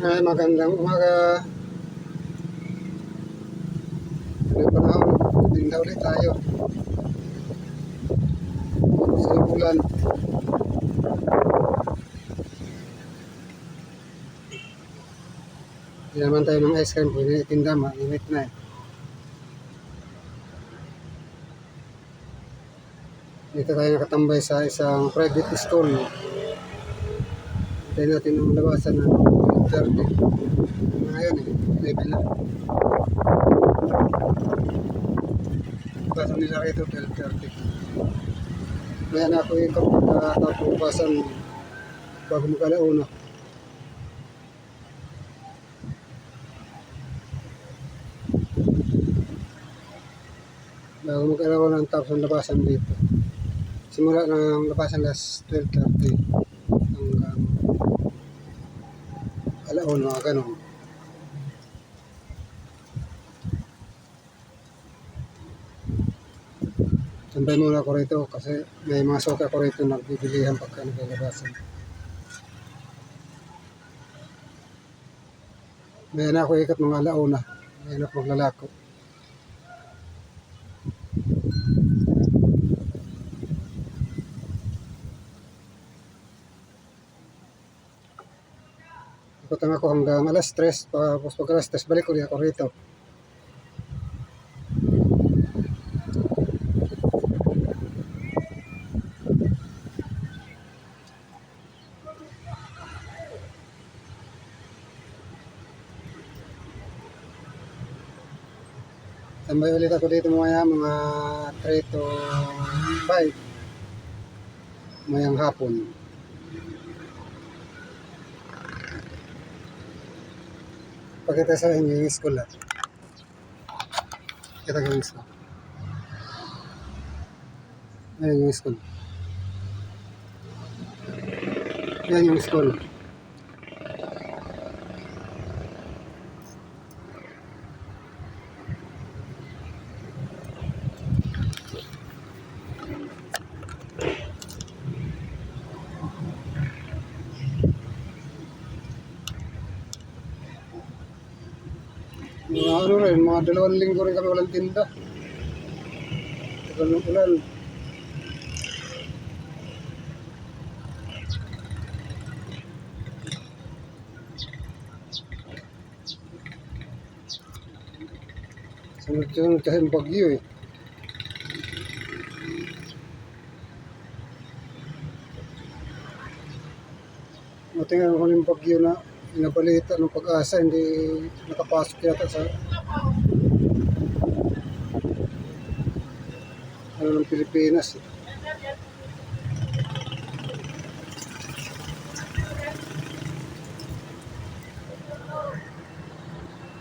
Ay, magandang umaga. May panahon, tinda ulit tayo. Sa ulan. Hindi naman tayo ng ice cream. Pwede tinda, mainit na eh. Dito tayo nakatambay sa isang private school. Tayo natin ang labasan ng 30. Ngayon eh, level na. Basan nila rito 12:30. Kaya na ako yung kapag-tapubasan bago mag-alauna. Bago mag-alauna ang tapos ang labasan dito. Simula ng labasan last 12:30 hanggang alauna, mga ganun. Sambay muna ako rito kasi may mga soka ko rito nagbibilihan pagka naglalabasan. May na ako ikat mga alauna. May na ako maglalako. Ikutan ako hanggang alas 3. Tapos pag alas 3 balik ulit ako rito. Tambay ulit ako dito mga 3 to 5 mayang hapon. Pagkita sa inyo yung school ha. Kita ko yung school. Ayan yung school. Ayan yung school. Mga ano rin, mga 2 linggo rin kami walang tinda. Tagal ng ulan. Sunod-sunod kasi yung bagyo eh. Matingnan ko yung bagyo na inabalita ng Pag-asa, hindi nakapasok yata sa ng Pilipinas eh.